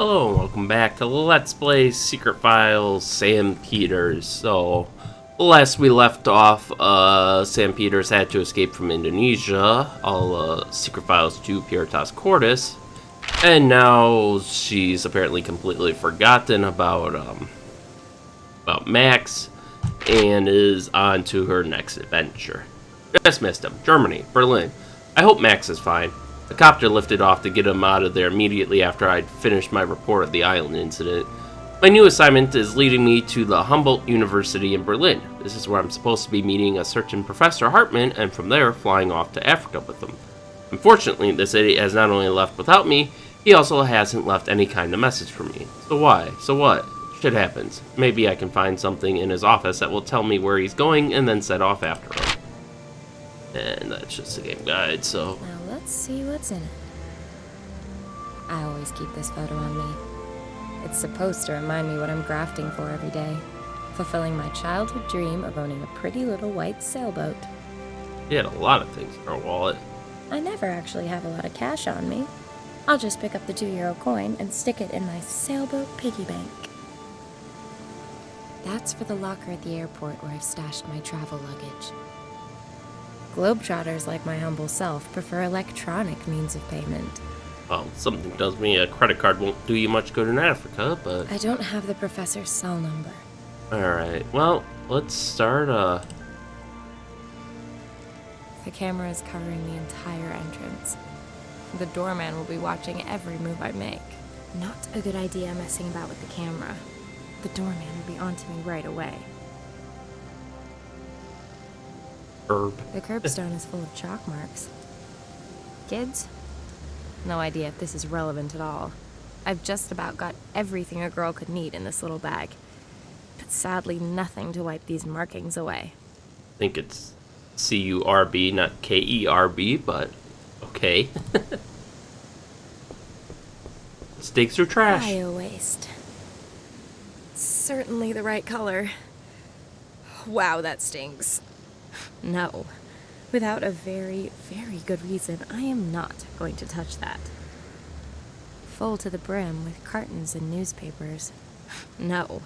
Hello, and welcome back to Let's Play Secret Files Sam Peters. So, last we left off, Sam Peters had to escape from Indonesia, all Secret Files 2 Puritas Cordis, and now she's apparently completely forgotten about Max, and is on to her next adventure. Just missed him. Germany, Berlin. I hope Max is fine. The copter lifted off to get him out of there immediately after I'd finished my report of the island incident. My new assignment is leading me to the Humboldt University in Berlin. This is where I'm supposed to be meeting a certain Professor Hartmann, and from there flying off to Africa with him. Unfortunately, this idiot has not only left without me, he also hasn't left any kind of message for me. So why? So what? Shit happens. Maybe I can find something in his office that will tell me where he's going and then set off after him. And that's just a game guide, so... Now let's see what's in it. I always keep this photo on me. It's supposed to remind me what I'm grafting for every day. Fulfilling my childhood dream of owning a pretty little white sailboat. He had a lot of things in her wallet. I never actually have a lot of cash on me. I'll just pick up the €2 coin and stick it in my sailboat piggy bank. That's for the locker at the airport where I've stashed my travel luggage. Globetrotters like my humble self prefer electronic means of payment. Well, something tells me a credit card won't do you much good in Africa, but... I don't have the professor's cell number. Alright, well, let's start, The camera is covering the entire entrance. The doorman will be watching every move I make. Not a good idea messing about with the camera. The doorman will be onto me right away. herb. The curbstone is full of chalk marks. Kids? No idea if this is relevant at all. I've just about got everything a girl could need in this little bag. But sadly, nothing to wipe these markings away. I think it's C-U-R-B, not K-E-R-B, but okay. Stakes are trash. Bio-waste. Certainly the right color. Wow, that stinks. No. Without a very, very good reason, I am not going to touch that. Full to the brim with cartons and newspapers. No.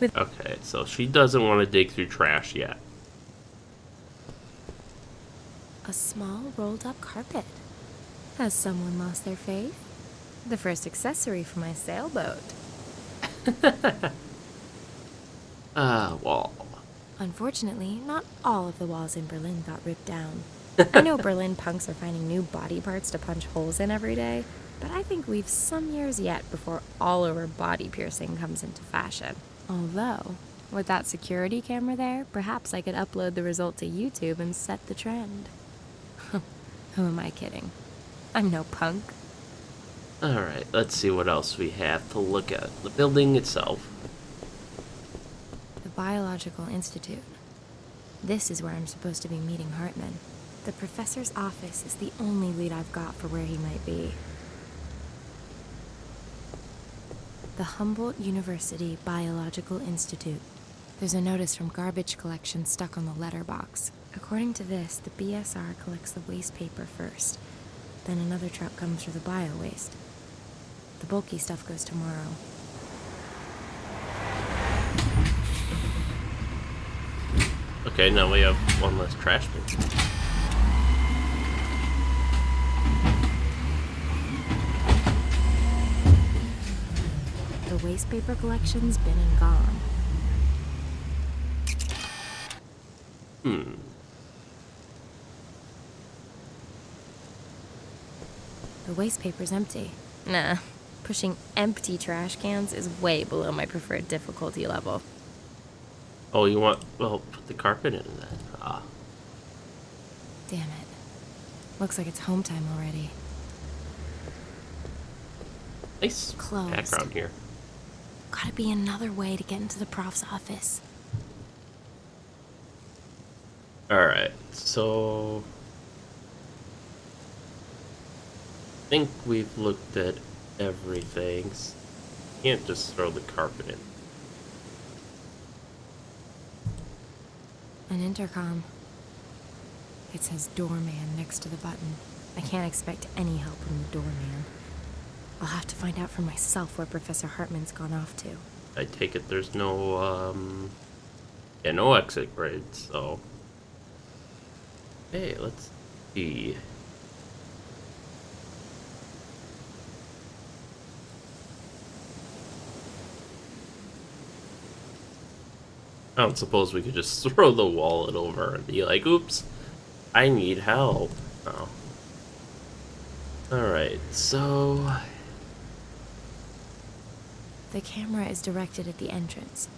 Okay, so she doesn't want to dig through trash yet. A small rolled-up carpet. Has someone lost their faith? The first accessory for my sailboat. Wall. Unfortunately, not all of the walls in Berlin got ripped down. I know Berlin punks are finding new body parts to punch holes in every day, but I think we've some years yet before all-over body piercing comes into fashion. Although, with that security camera there, perhaps I could upload the result to YouTube and set the trend. Who am I kidding? I'm no punk. Alright, let's see what else we have to look at. The building itself. The Biological Institute. This is where I'm supposed to be meeting Hartmann. The professor's office is the only lead I've got for where he might be. The Humboldt University Biological Institute. There's a notice from garbage collection stuck on the letterbox. According to this, the BSR collects the waste paper first. Then another truck comes for the bio-waste. The bulky stuff goes tomorrow. Okay, now we have one less trash bin. The waste paper collection's been and gone. The waste paper's empty. Nah, pushing empty trash cans is way below my preferred difficulty level. Oh, you want... Well, put the carpet in then. Ah. Damn it. Looks like it's home time already. Nice Closed. background here. Gotta be another way to get into the prof's office. Alright, so... I think we've looked at everything. Can't just throw the carpet in. An intercom. It says doorman next to the button. I can't expect any help from the doorman. I'll have to find out for myself where Professor Hartmann's gone off to. I take it there's no, yeah, no exit grids, so... Hey, let's see. I don't suppose we could just throw the wallet over and be like, oops, I need help. Oh. Alright, so... The camera is directed at the entrance.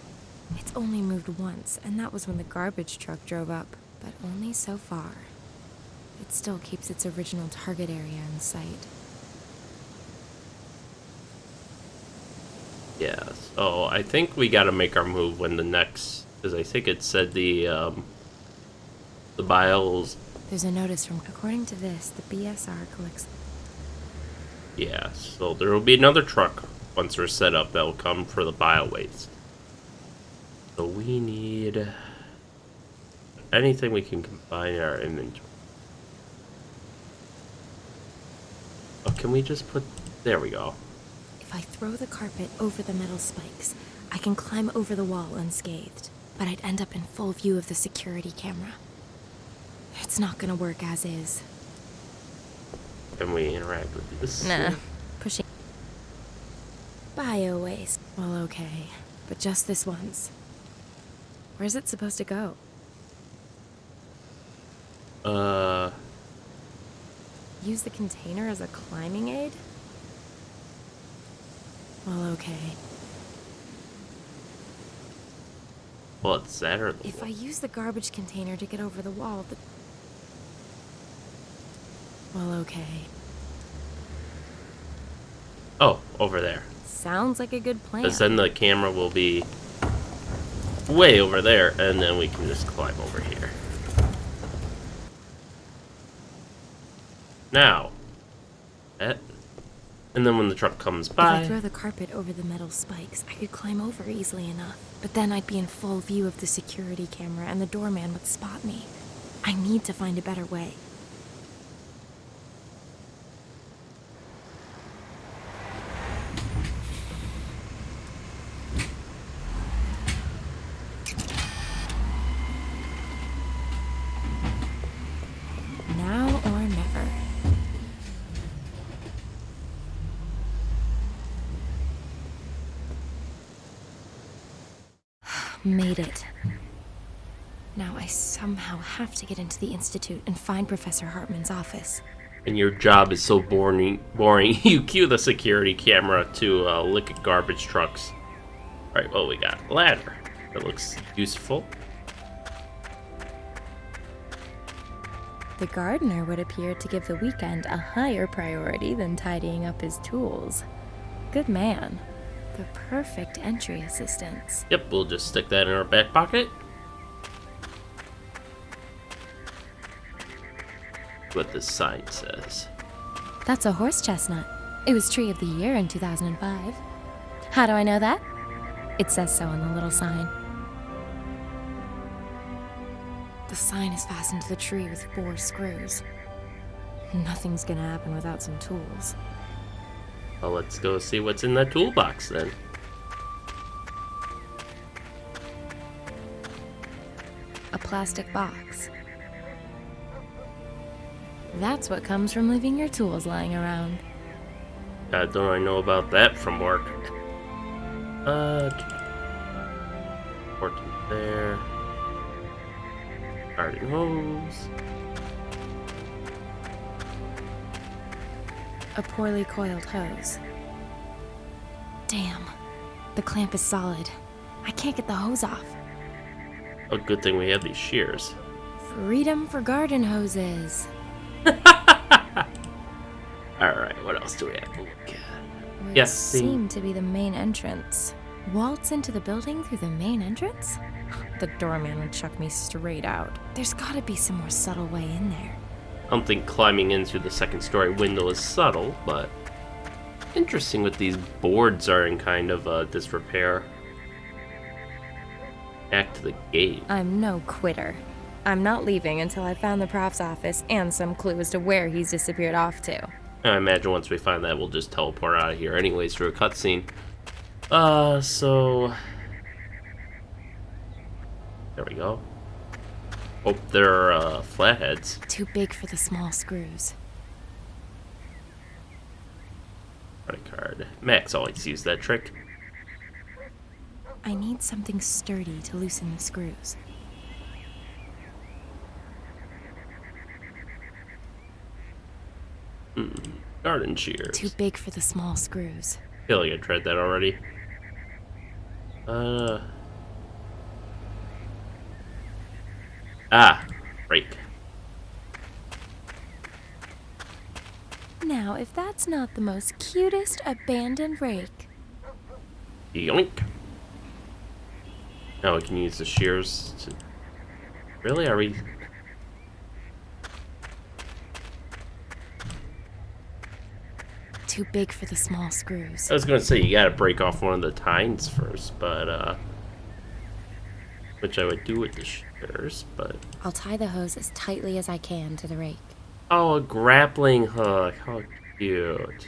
It's only moved once, and that was when the garbage truck drove up, but only so far. It still keeps its original target area in sight. Yeah, so I think we gotta make our move when the next... Because I think it said the bios... There's a notice from... According to this, the BSR collects... Yeah, so there will be another truck once we're set up that will come for the bio waste. So we need anything we can combine in our inventory. Oh, can we just put... There we go. If I throw the carpet over the metal spikes, I can climb over the wall unscathed, but I'd end up in full view of the security camera. It's not gonna work as is. Can we interact with this? Nah. Pushing... Bio waste. Well, okay. But just this once. Where's it supposed to go? Use the container as a climbing aid? Well, okay. Well, it's that or the If I use the garbage container to get over the wall, Well, okay. Oh, over there. Sounds like a good plan. Because then the camera will be way over there, and then we can just climb over here. Now. And then when the truck comes by... If I throw the carpet over the metal spikes, I could climb over easily enough. But then I'd be in full view of the security camera, and the doorman would spot me. I need to find a better way. Now or never. Made it. Now I somehow have to get into the Institute and find Professor Hartmann's office. And your job is so boring. You cue the security camera to look at garbage trucks. Alright, well, we got a ladder. That looks useful. The gardener would appear to give the weekend a higher priority than tidying up his tools. Good man. The perfect entry assistance. Yep, we'll just stick that in our back pocket. What this sign says. That's a horse chestnut. It was Tree of the Year in 2005. How do I know that? It says so on the little sign. The sign is fastened to the tree with 4 screws. Nothing's gonna happen without some tools. Well, let's go see what's in that toolbox then. A plastic box. That's what comes from leaving your tools lying around. God, don't I know about that from work. Important there. Garden hose. A poorly coiled hose. Damn. The clamp is solid. I can't get the hose off. Oh, good thing we have these shears. Freedom for garden hoses. Alright, what else do we have to look at? Would Yes, seem to be the main entrance. Waltz into the building through the main entrance? The doorman would chuck me straight out. There's gotta be some more subtle way in there. I don't think climbing in through the second story window is subtle, but interesting what these boards are in kind of disrepair. Back to the gate. I'm no quitter. I'm not leaving until I found the prof's office and some clue as to where he's disappeared off to. I imagine once we find that, we'll just teleport out of here anyways through a cutscene. So... There we go. Oh, they're, flatheads. Too big for the small screws. Credit card. Max always used that trick. I need something sturdy to loosen the screws. Garden shears. Too big for the small screws. I feel like I tried that already. Rake. Now, if that's not the most cutest abandoned rake. Yoink. Now we can use the shears to... Really? Are we... Too big for the small screws. I was gonna say you gotta break off one of the tines first, but, which I would do with the shears, but... I'll tie the hose as tightly as I can to the rake. Oh, a grappling hook. How cute.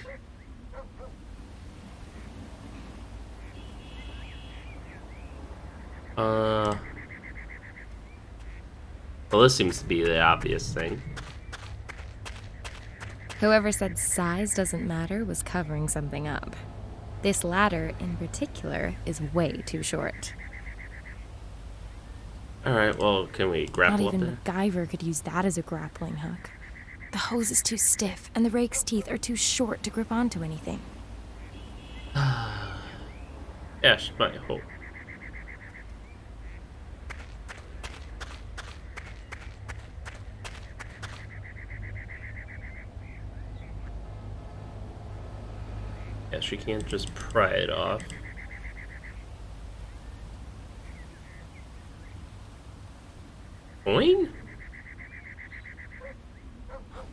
Well, this seems to be the obvious thing. Whoever said size doesn't matter was covering something up. This ladder, in particular, is way too short. Alright, well, can we grapple Not up even there? MacGyver could use that as a grappling hook. The hose is too stiff, and the rake's teeth are too short to grip onto anything. Yes, my hope. Yes, we can't just pry it off. Coin?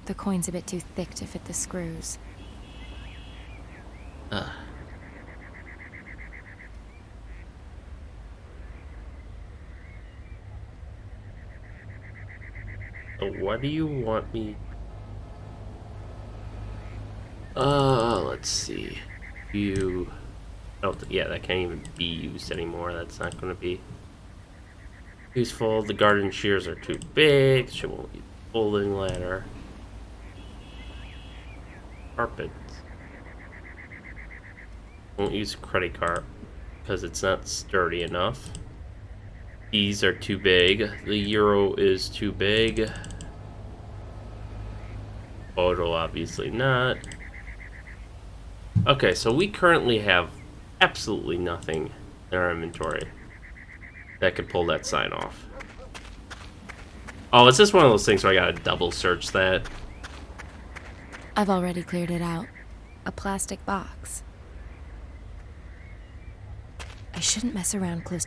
The coin's a bit too thick to fit the screws. So what do you want me... let's see. You... Oh, yeah, that can't even be used anymore. That's not going to be useful. The garden shears are too big. She won't use the folding ladder. Carpet. Won't use credit card because it's not sturdy enough. These are too big. The euro is too big. Photo, obviously not. Okay, so we currently have absolutely nothing in our inventory that could pull that sign off. Oh, is this one of those things where I gotta double search that? I've already cleared it out. A plastic box. I shouldn't mess around close.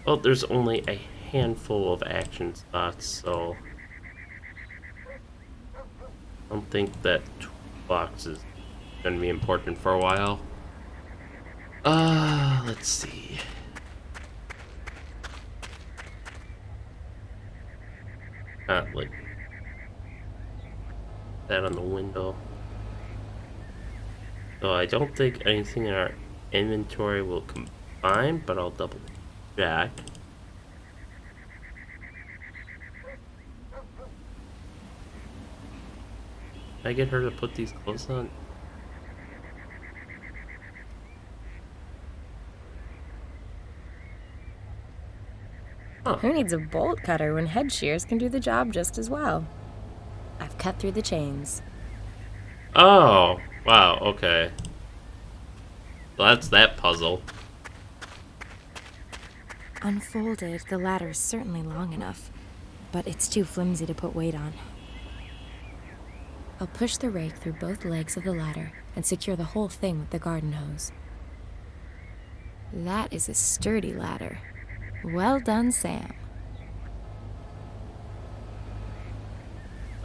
Well, there's only a handful of action spots, so I don't think that box is going to be important for a while. Let's see. Not like that on the window. So I don't think anything in our inventory will combine, but I'll double check. Can I get her to put these clothes on? Huh. Who needs a bolt cutter when head shears can do the job just as well? I've cut through the chains. Oh, wow, okay. So that's that puzzle. Unfolded, the ladder's certainly long enough, but it's too flimsy to put weight on. I'll push the rake through both legs of the ladder and secure the whole thing with the garden hose. That is a sturdy ladder. Well done, Sam.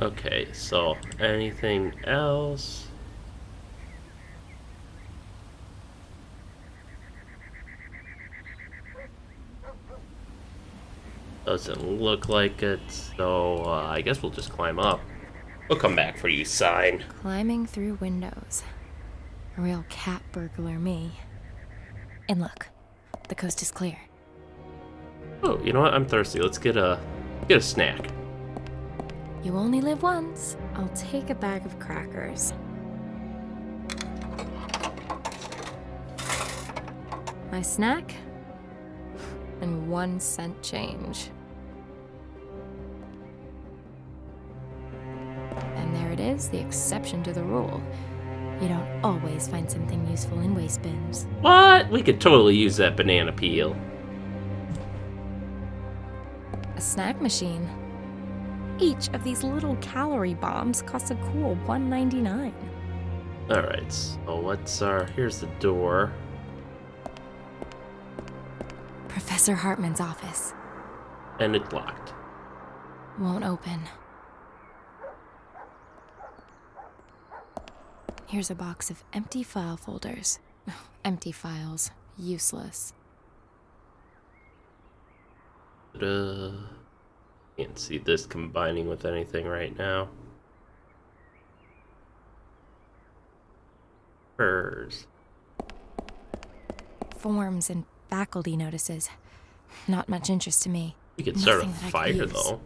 Okay, so anything else? Doesn't look like it, so I guess we'll just climb up. We'll come back for you, sign. Climbing through windows. A real cat burglar, me. And look, the coast is clear. Oh, you know what? I'm thirsty. Let's get a snack. You only live once. I'll take a bag of crackers. My snack? And 1 cent change. And there it is, the exception to the rule. You don't always find something useful in waste bins. What? We could totally use that banana peel. A snack machine. Each of these little calorie bombs costs a cool $1.99. Alright, so what's our... Here's the door. Professor Hartmann's office. And it's locked. Won't open. Here's a box of empty file folders. Empty files. Useless. Can't see this combining with anything right now. Hers. Forms and faculty notices. Not much interest to me. We could start a Nothing that I fire, could use. though.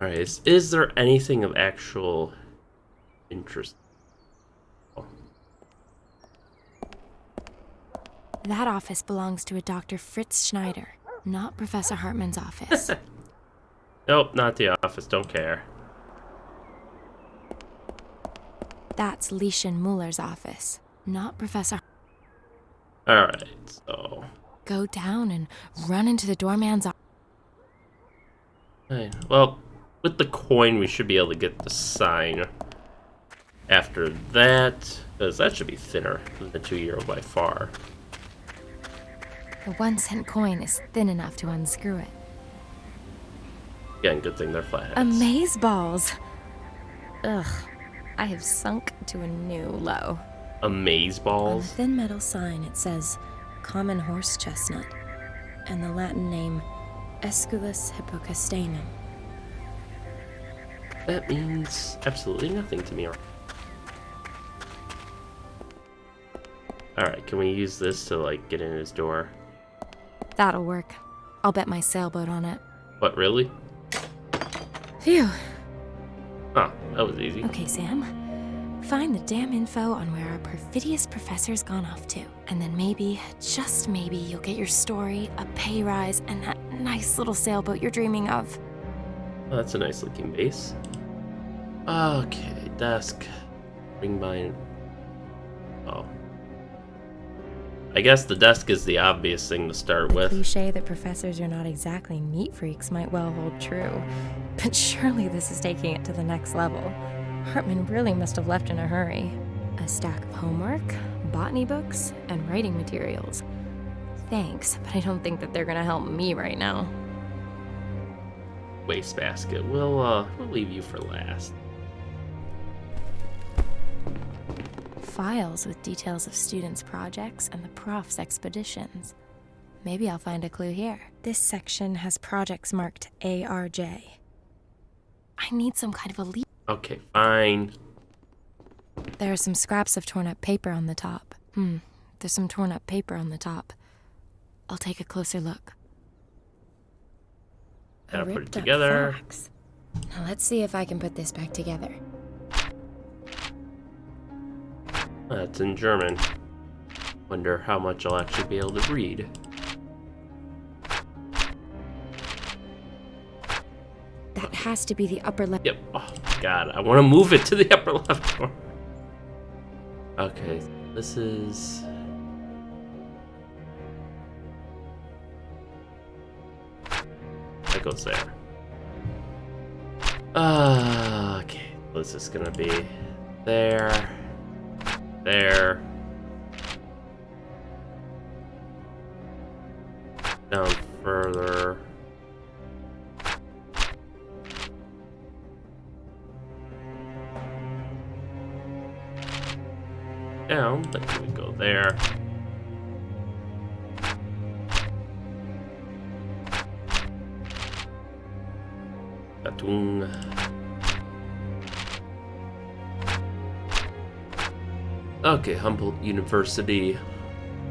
Alright, is there anything of actual interest? That office belongs to a Dr. Fritz Schneider, not Professor Hartmann's office. Nope, not the office. Don't care. That's Lieschen Muller's office, not Professor. Alright, so... Go down and run into the doorman's office. Right, well, with the coin, we should be able to get the sign. After that, because that should be thinner than the 2-euro by far. The 1 cent coin is thin enough to unscrew it. Again, good thing they're flatheads. Amazeballs! Ugh, I have sunk to a new low. On the Amazeballs? thin metal sign, it says common horse chestnut, and the Latin name Aesculus hippocastanum. That means absolutely nothing to me. Alright, can we use this to, like, get in his door? That'll work. I'll bet my sailboat on it. What, really? Phew. Huh, that was easy. Okay, Sam. Find the damn info on where our perfidious professor's gone off to. And then maybe, just maybe, you'll get your story, a pay rise, and that nice little sailboat you're dreaming of. Oh, that's a nice looking base. Okay, desk. Bring mine. Oh. I guess the desk is the obvious thing to start The with. cliche that professors are not exactly neat freaks might well hold true. But surely this is taking it to the next level. Hartmann really must have left in a hurry. A stack of homework, botany books, and writing materials. Thanks, but I don't think that they're gonna help me right now. Wastebasket. We'll leave you for last. Files with details of students' projects and the prof's expeditions. Maybe I'll find a clue here. This section has projects marked ARJ. I need some kind of a lead. Okay, fine. There are some scraps of torn up paper on the top. There's some torn up paper on the top. I'll take a closer look. Gotta A put it ripped up together. fax. Now let's see if I can put this back together. That's in German. Wonder how much I'll actually be able to read. That has to be the upper left. Yep. Oh, God. I want to move it to the upper left corner. Okay. This is... That goes there. Okay. This is going to be there. There. Down further. Down, but then we go there. Gattung. Okay, Humboldt University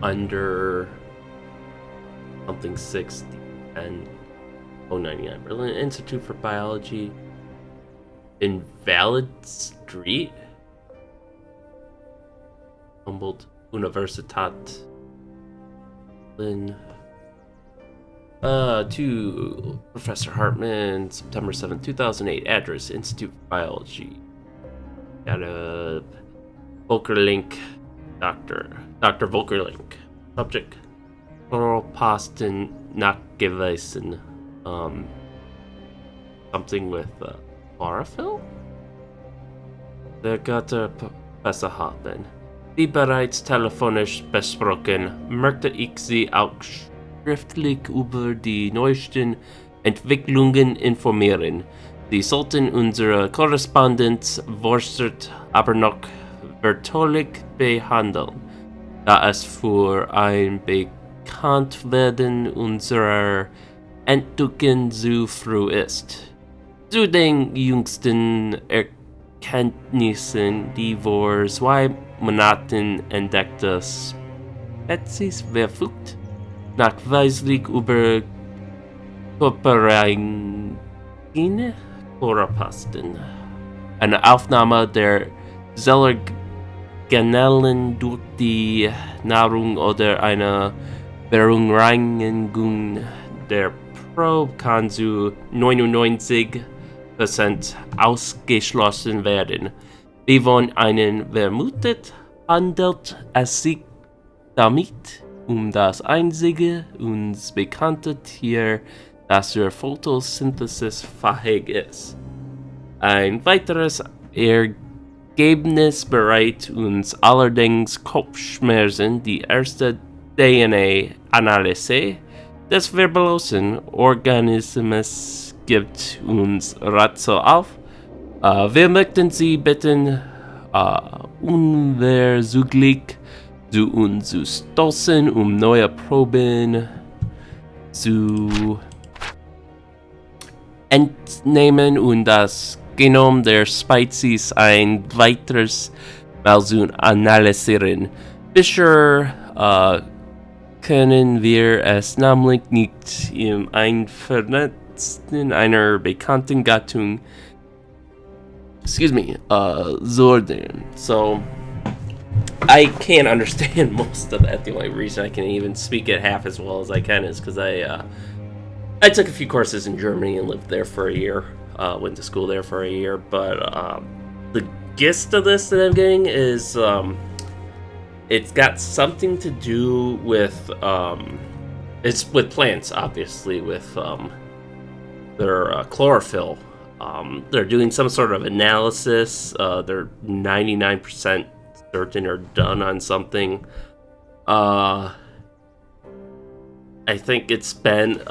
under something 60 and 099. Berlin Institute for Biology. Invalid Street? Humboldt Universitat. Berlin. To Professor Hartmann, September 7th, 2008. Address, Institute for Biology. Got a Volkerlink, Dr. Volkerlink. Subject, Chloroplasten nachgewiesen. Something with chlorophyll? Sehr geehrter Professor Hartmann, wie bereits telefonisch besprochen, möchte ich Sie auch schriftlich über die neuesten Entwicklungen informieren. Sie sollten unsere Korrespondenz fortsetzt aber noch vertraulich behandeln, da es für ein Bekanntwerden unserer Entdeckungen zu früh ist. Zu den jüngsten Erkenntnissen, die vor 2 Monaten entdeckte Spezies verfügt nachweislich über Chloroplasten, eine Aufnahme der Zellerganellen durch die Nahrung oder eine Bereinigung der Probe kann zu 99% ausgeschlossen werden. Wie von einem vermutet, handelt es sich damit um das einzige uns bekannte Tier, das zur Photosynthesis fähig ist. Ein weiteres Ergebnis bereitet uns allerdings Kopfschmerzen. Die erste DNA-Analyse des verblosen Organismus gibt uns Rätsel auf. Wir möchten Sie bitten, unverzüglich zu uns zu stoßen, um neue Proben zu entnehmen und das Genom der Spezies ein weiteres Mal zu analysieren. Bisher können wir es nämlich nicht im Einvernetzten einer bekannten Gattung sortieren. So I can't understand most of that. The only reason I can even speak it half as well as I can is because I took a few courses in Germany and lived there for a year. Went to school there for a year. But the gist of this that I'm getting is it's got something to do with it's with plants, obviously, with their chlorophyll. They're doing some sort of analysis. They're 99% certain or done on something. I think it's been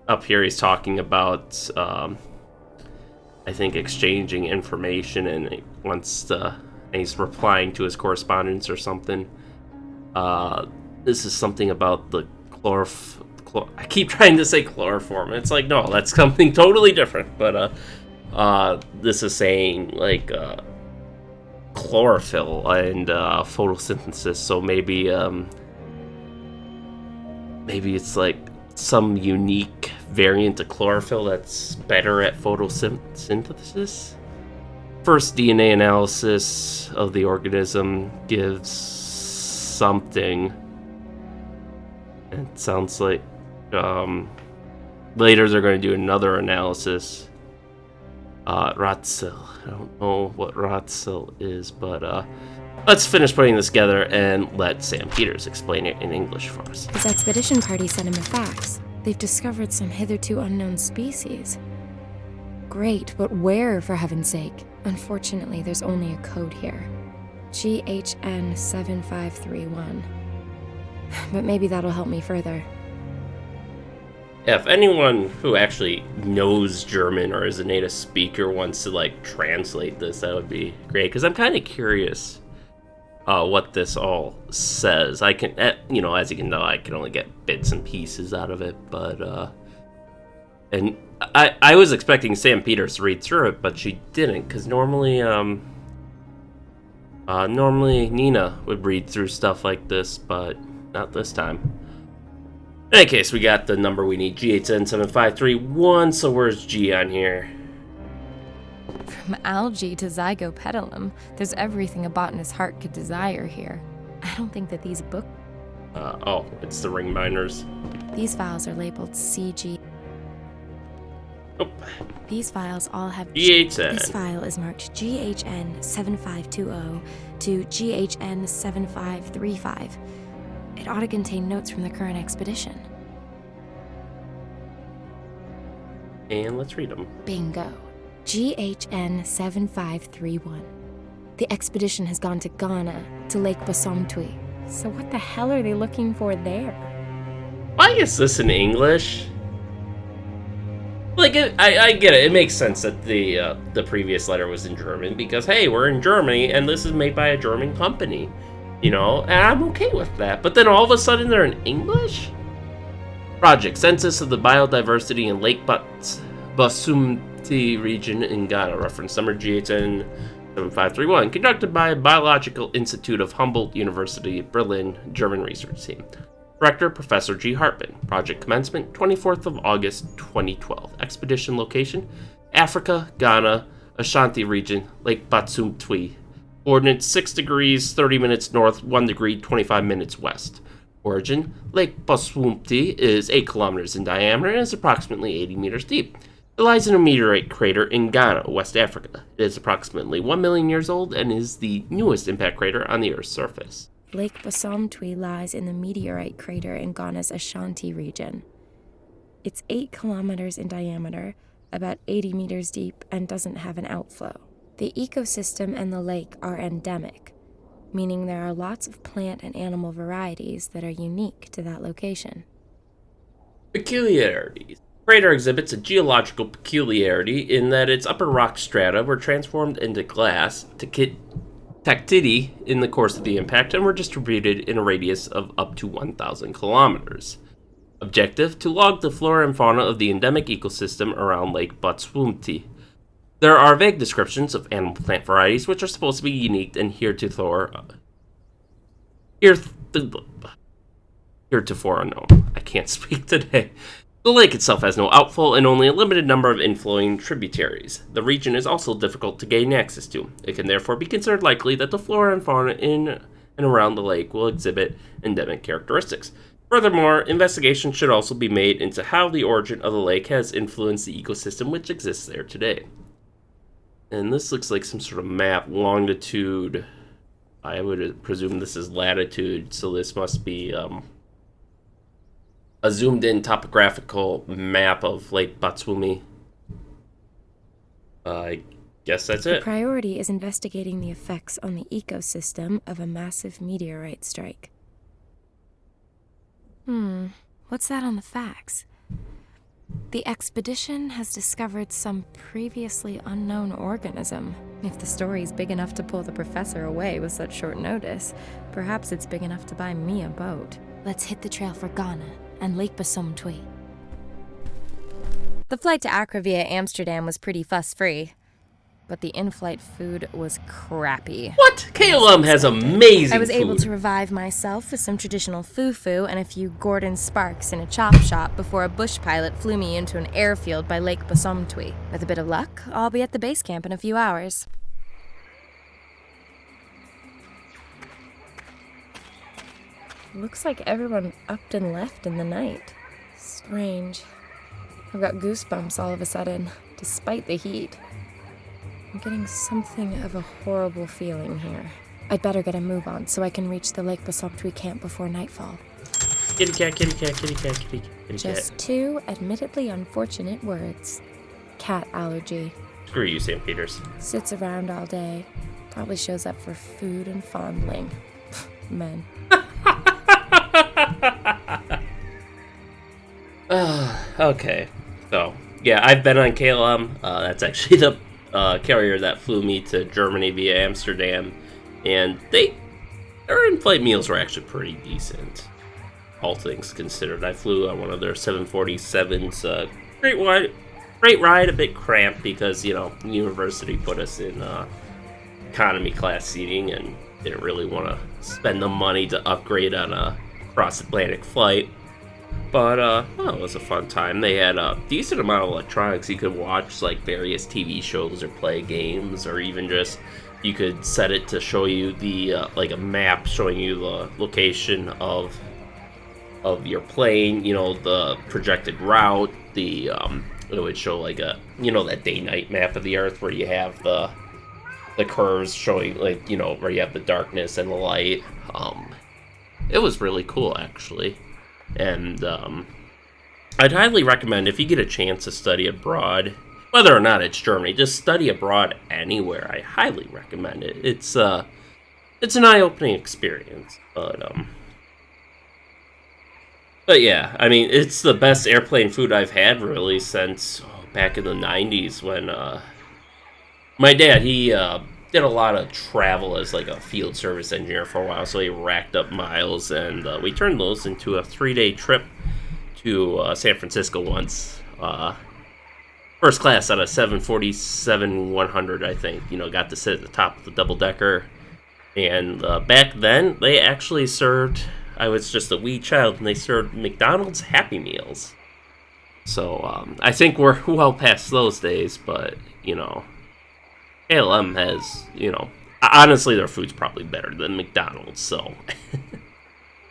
up here he's talking about I think exchanging information, and he wants to, and he's replying to his correspondence or something. This is something about the I keep trying to say chloroform. It's like, no, that's something totally different. But this is saying like chlorophyll and photosynthesis. So maybe it's like some unique variant of chlorophyll that's better at photosynthesis. First DNA analysis of the organism gives something. It sounds like later they're going to do another analysis. Ratzel. I don't know what Ratzel is, but let's finish putting this together and let Sam Peters explain it in English for us. His expedition party sent him a fax. They've discovered some hitherto unknown species. Great, but where, for heaven's sake? Unfortunately, there's only a code here. GHN 7531. But maybe that'll help me further. Yeah, if anyone who actually knows German or is a native speaker wants to like translate this, that would be great, because I'm kind of curious what this all says. I can, as you can know, I can only get bits and pieces out of it, but and I was expecting Sam Peters to read through it, but she didn't, because normally Nina would read through stuff like this, but not this time. In any case, we got the number we need, G8N7531, so where's G on here? From algae to zygopetalum, there's everything a botanist's heart could desire here. I don't think that these books... Oh, it's the ring binders. These files are labeled CG. Nope. These files all have... G8N. This file is marked GHN7520 to GHN7535. It ought to contain notes from the current expedition. And let's read them. Bingo. GHN7531. The expedition has gone to Ghana, to Lake Basomtwi. So what the hell are they looking for there? Why is this in English? Like, I get it. It makes sense that the previous letter was in German because, hey, we're in Germany and this is made by a German company, you know, and I'm okay with that. But then all of a sudden they're in English? Project Census of the Biodiversity in Lake Basumti region in Ghana, reference number GHN7531, conducted by Biological Institute of Humboldt University, Berlin, German research team. Director, Professor G. Hartmann. Project commencement, 24th of August, 2012. Expedition location, Africa, Ghana, Ashanti region, Lake Batsumtwi. Coordinates 6 degrees, 30 minutes north, 1 degree, 25 minutes west. Origin, Lake Basumtwi is 8 kilometers in diameter and is approximately 80 meters deep. It lies in a meteorite crater in Ghana, West Africa. It is approximately 1 million years old and is the newest impact crater on the Earth's surface. Lake Basomtwi lies in the meteorite crater in Ghana's Ashanti region. It's 8 kilometers in diameter, about 80 meters deep, and doesn't have an outflow. The ecosystem and the lake are endemic, meaning there are lots of plant and animal varieties that are unique to that location. Peculiarities. The crater exhibits a geological peculiarity in that its upper rock strata were transformed into glass tectidi in the course of the impact and were distributed in a radius of up to 1,000 kilometers. Objective, to log the flora and fauna of the endemic ecosystem around Lake Batsumtwi. There are vague descriptions of animal plant varieties which are supposed to be unique and heretofore unknown. I can't speak today. The lake itself has no outflow and only a limited number of inflowing tributaries. The region is also difficult to gain access to. It can therefore be considered likely that the flora and fauna in and around the lake will exhibit endemic characteristics. Furthermore, investigation should also be made into how the origin of the lake has influenced the ecosystem which exists there today. And this looks like some sort of map, longitude. I would presume this is latitude, so this must be a zoomed-in topographical map of Lake Batsumtwi. I guess that's it. The priority is investigating the effects on the ecosystem of a massive meteorite strike. What's that on the facts? The expedition has discovered some previously unknown organism. If the story's big enough to pull the professor away with such short notice, perhaps it's big enough to buy me a boat. Let's hit the trail for Ghana and Lake Basomtwi. The flight to Accra via Amsterdam was pretty fuss-free, but the in-flight food was crappy. What? KLM has amazing I was food. able to revive myself with some traditional fufu and a few Gordon Sparks in a chop shop before a bush pilot flew me into an airfield by Lake Basomtwi. With a bit of luck, I'll be at the base camp in a few hours. Looks like everyone upped and left in the night. Strange. I've got goosebumps all of a sudden, despite the heat. I'm getting something of a horrible feeling here. I'd better get a move on so I can reach the Lake Basomtwi camp before nightfall. Kitty cat, kitty cat, kitty cat, kitty cat, kitty cat. Just 2 admittedly unfortunate words. Cat allergy. Screw you, St. Peters. Sits around all day. Probably shows up for food and fondling. Men. Okay. So, yeah, I've been on KLM. That's actually the carrier that flew me to Germany via Amsterdam. And their in-flight meals were actually pretty decent, all things considered. I flew on one of their 747s, Great White Great ride, a bit cramped because, university put us in economy class seating and didn't really want to spend the money to upgrade on a cross-Atlantic flight. But, it was a fun time. They had a decent amount of electronics. You could watch, like, various TV shows or play games, or even just, you could set it to show you like, a map showing you the location of your plane, the projected route, it would show, like, that day-night map of the Earth where you have the curves showing, like, where you have the darkness and the light. It was really cool, actually. And I'd highly recommend, if you get a chance to study abroad, whether or not it's Germany, just study abroad anywhere. I highly recommend it. It's an eye-opening experience. But yeah, I mean, it's the best airplane food I've had really since back in the 90s when my dad, he did a lot of travel as like a field service engineer for a while, so he racked up miles, and we turned those into a 3-day trip to San Francisco once. First class on a 747-100, I think. Got to sit at the top of the double-decker. And back then, they actually served, I was just a wee child, and they served McDonald's Happy Meals. So I think we're well past those days, but, ALM has, honestly, their food's probably better than McDonald's, so.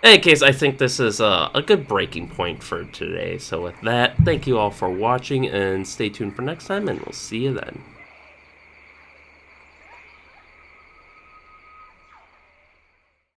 In any case, I think this is a good breaking point for today. So with that, thank you all for watching, and stay tuned for next time, and we'll see you then.